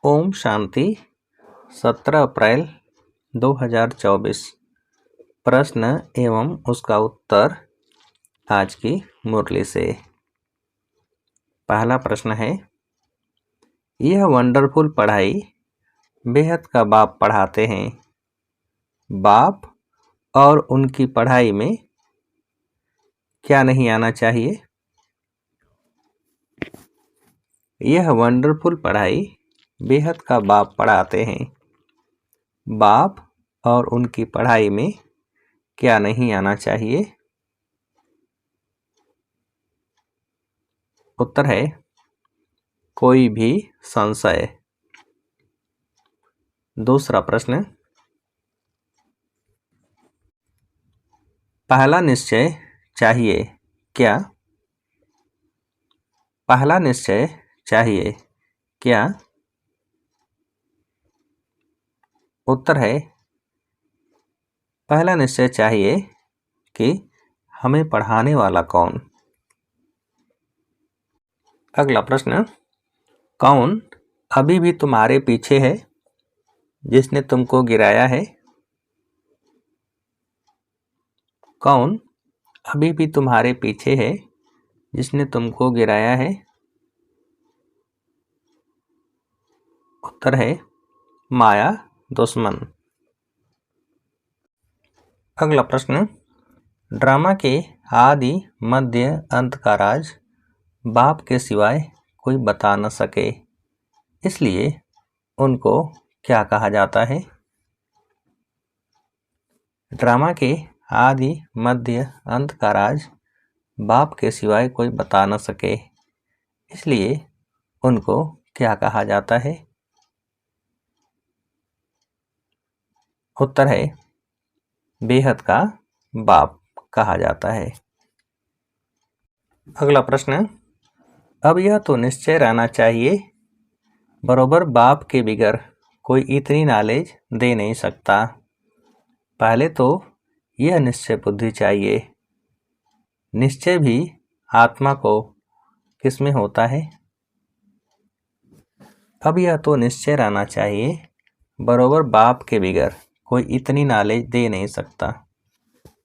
ओम शांति। 17 अप्रैल 2024। प्रश्न एवं उसका उत्तर आज की मुरली से। पहला प्रश्न है, यह वंडरफुल पढ़ाई बेहद का बाप पढ़ाते हैं। बाप और उनकी पढ़ाई में क्या नहीं आना चाहिए? यह वंडरफुल पढ़ाई बेहद का बाप पढ़ाते हैं। बाप और उनकी पढ़ाई में क्या नहीं आना चाहिए? उत्तर है कोई भी संशय। दूसरा प्रश्न, पहला निश्चय चाहिए क्या? पहला निश्चय चाहिए क्या? उत्तर है पहला निश्चय चाहिए कि हमें पढ़ाने वाला कौन। अगला प्रश्न, कौन अभी भी तुम्हारे पीछे है जिसने तुमको गिराया है? कौन अभी भी तुम्हारे पीछे है जिसने तुमको गिराया है? उत्तर है माया दुश्मन। अगला प्रश्न, ड्रामा के आदि मध्य अंत का राज बाप के सिवाय कोई बता न सके, इसलिए उनको क्या कहा जाता है? ड्रामा के आदि मध्य अंत का राज बाप के सिवाय कोई बता न सके, इसलिए उनको क्या कहा जाता है? उत्तर है बेहद का बाप कहा जाता है। अगला प्रश्न, अब यह तो निश्चय रहना चाहिए बरोबर बाप के बिगर कोई इतनी नॉलेज दे नहीं सकता। पहले तो यह निश्चय बुद्धि चाहिए। निश्चय भी आत्मा को किसमें होता है? अब यह तो निश्चय रहना चाहिए बरोबर बाप के बिगर कोई इतनी नॉलेज दे नहीं सकता।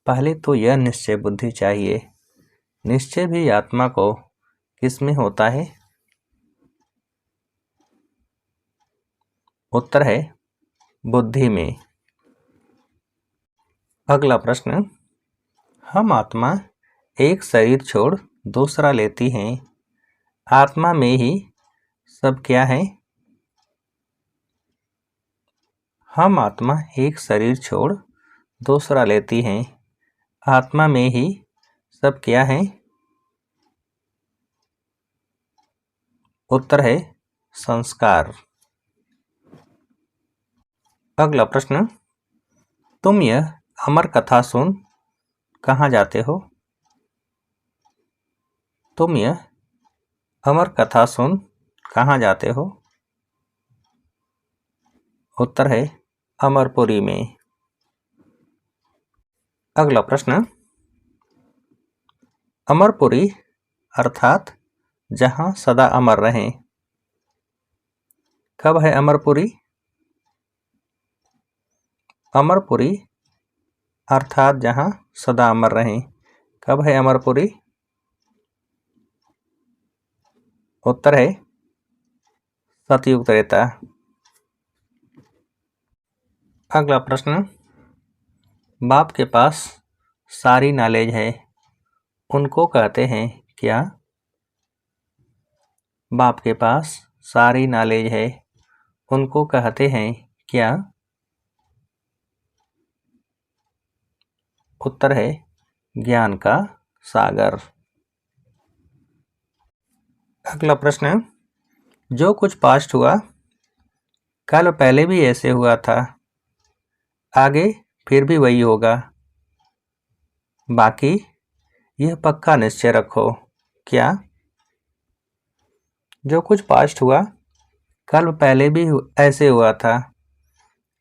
पहले तो यह निश्चय बुद्धि चाहिए। निश्चय भी आत्मा को किसमें होता है? उत्तर है बुद्धि में। अगला प्रश्न, हम आत्मा एक शरीर छोड़ दूसरा लेती हैं। आत्मा में ही सब क्या है? हम आत्मा एक शरीर छोड़ दूसरा लेती हैं। आत्मा में ही सब क्या है? उत्तर है संस्कार। अगला प्रश्न, तुम यह अमर कथा सुन कहाँ जाते हो? तुम यह अमर कथा सुन कहाँ जाते हो? उत्तर है अमरपुरी में। अगला प्रश्न, अमरपुरी अर्थात जहाँ सदा अमर रहें, कब है अमरपुरी? अमरपुरी अर्थात जहाँ सदा अमर रहें, कब है अमरपुरी? उत्तर है सतयुग त्रेता। अगला प्रश्न, बाप के पास सारी नॉलेज है, उनको कहते हैं क्या? बाप के पास सारी नॉलेज है, उनको कहते हैं क्या? उत्तर है ज्ञान का सागर। अगला प्रश्न, जो कुछ पास्ट हुआ कल पहले भी ऐसे हुआ था, आगे फिर भी वही होगा। बाकी यह पक्का निश्चय रखो क्या? जो कुछ पास्ट हुआ कल पहले भी ऐसे हुआ था,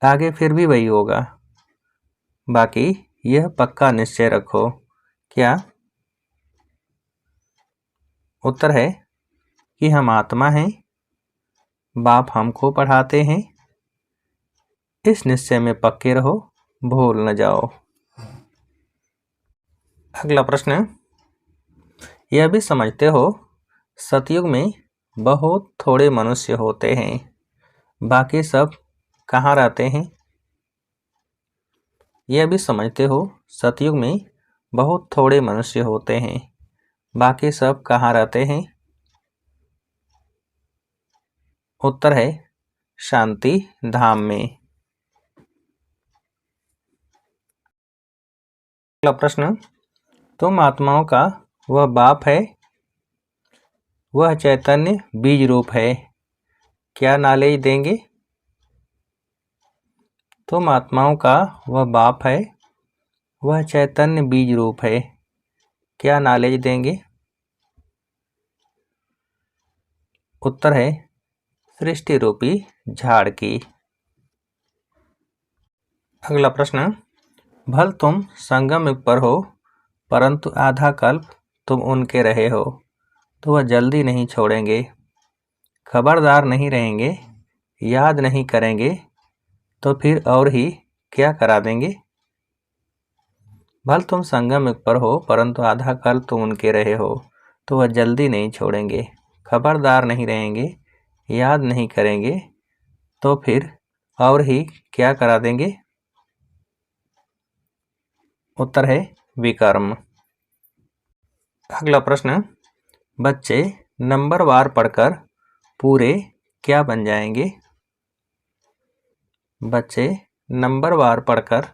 आगे फिर भी वही होगा। बाकी यह पक्का निश्चय रखो क्या? उत्तर है कि हम आत्मा हैं बाप हमको पढ़ाते हैं। इस निश्चय में पक्के रहो, भूल न जाओ। अगला प्रश्न, यह भी समझते हो सतयुग में बहुत थोड़े मनुष्य होते हैं, बाकी सब कहाँ रहते हैं? यह भी समझते हो सतयुग में बहुत थोड़े मनुष्य होते हैं, बाकी सब कहाँ रहते हैं? उत्तर है शांति धाम में। अगला प्रश्न, तुम आत्माओं का वह बाप है, वह चैतन्य बीज रूप है, क्या नॉलेज देंगे? तुम आत्माओं का वह बाप है, वह चैतन्य बीज रूप है, क्या नॉलेज देंगे? उत्तर है सृष्टि रूपी झाड़ की। अगला प्रश्न, भल तुम संगम युग पर हो, परंतु आधा कल्प तुम उनके रहे हो, तो वह जल्दी नहीं छोड़ेंगे। खबरदार नहीं रहेंगे, याद नहीं करेंगे, तो फिर और ही क्या करा देंगे? भल तुम संगम युग पर हो, परंतु आधा कल्प तुम उनके रहे हो, तो वह जल्दी नहीं छोड़ेंगे। खबरदार नहीं रहेंगे, याद नहीं करेंगे, तो फिर और ही क्या करा देंगे? उत्तर है विकर्म। अगला प्रश्न, बच्चे नंबरवार पढ़कर पूरे क्या बन जाएंगे? बच्चे नंबरवार पढ़कर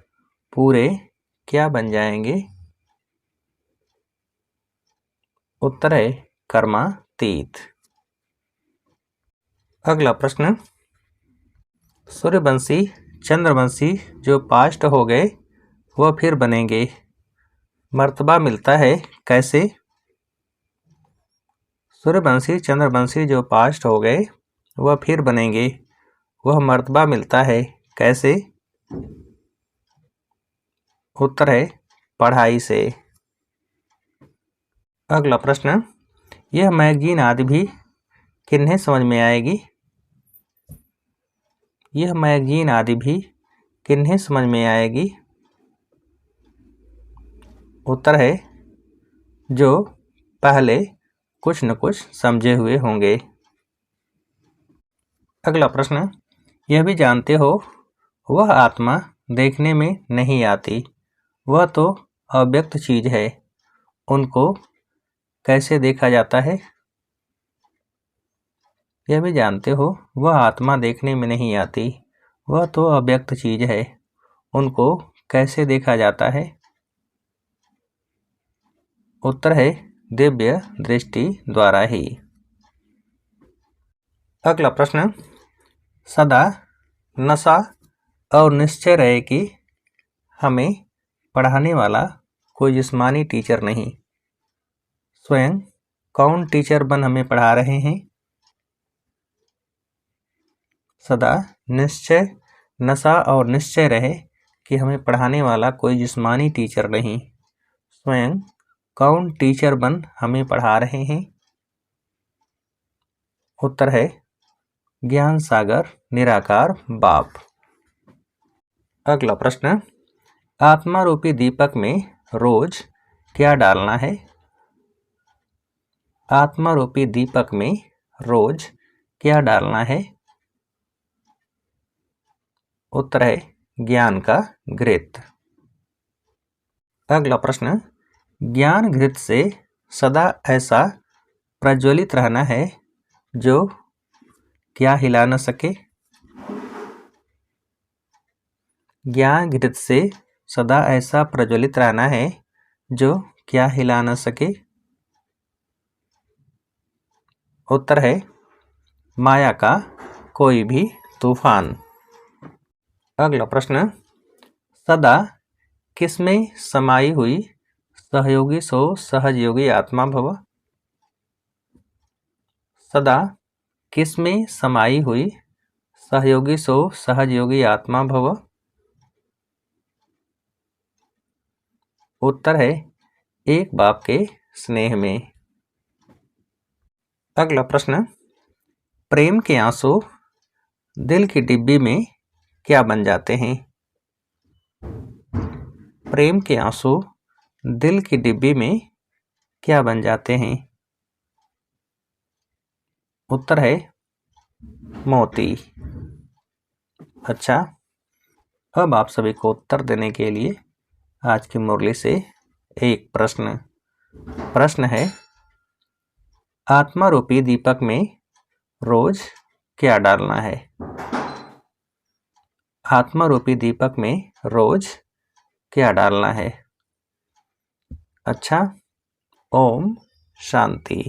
पूरे क्या बन जाएंगे? उत्तर है कर्मातीत। अगला प्रश्न, सूर्यवंशी चंद्रवंशी जो पास्ट हो गए वह फिर बनेंगे, मर्तबा मिलता है कैसे? सूर्यवंशी चंद्रवंशी जो पास्ट हो गए वह फिर बनेंगे, वह मर्तबा मिलता है कैसे? उत्तर है पढ़ाई से। अगला प्रश्न, यह मैगजीन आदि भी किन्हें समझ में आएगी? यह मैगजीन आदि भी किन्हें समझ में आएगी? उत्तर है जो पहले कुछ न कुछ समझे हुए होंगे। अगला प्रश्न, यह भी जानते हो वह आत्मा देखने में नहीं आती, वह तो अव्यक्त चीज है, उनको कैसे देखा जाता है? यह भी जानते हो वह आत्मा देखने में नहीं आती, वह तो अव्यक्त चीज है, उनको कैसे देखा जाता है? उत्तर है दिव्य दृष्टि द्वारा ही। अगला प्रश्न, सदा नशा और निश्चय रहे कि हमें पढ़ाने वाला कोई जिस्मानी टीचर नहीं, स्वयं कौन टीचर बन हमें पढ़ा रहे हैं? सदा निश्चय नशा और निश्चय रहे कि हमें पढ़ाने वाला कोई जिस्मानी टीचर नहीं, स्वयं कौन टीचर बन हमें पढ़ा रहे हैं? उत्तर है ज्ञान सागर निराकार बाप। अगला प्रश्न, आत्मा रूपी दीपक में रोज क्या डालना है? आत्मा रूपी दीपक में रोज क्या डालना है? उत्तर है ज्ञान का घृत। अगला प्रश्न, ज्ञान घृत से सदा ऐसा प्रज्वलित रहना है जो क्या हिला न सके? ज्ञान घृत से सदा ऐसा प्रज्वलित रहना है जो क्या हिला न सके? उत्तर है माया का कोई भी तूफान। अगला प्रश्न, सदा किसमें समाई हुई सहयोगी सो सहजयोगी आत्मा भव? सदा किसमें समाई हुई सहयोगी सो सहजयोगी आत्मा भव? उत्तर है एक बाप के स्नेह में। अगला प्रश्न, प्रेम के आंसू दिल की डिब्बी में क्या बन जाते हैं? प्रेम के आंसू दिल की डिब्बी में क्या बन जाते हैं? उत्तर है मोती। अच्छा, अब आप सभी को उत्तर देने के लिए आज की मुरली से एक प्रश्न है, आत्मा रूपी दीपक में रोज क्या डालना है? आत्मा रूपी दीपक में रोज क्या डालना है? अच्छा, ओम शांति।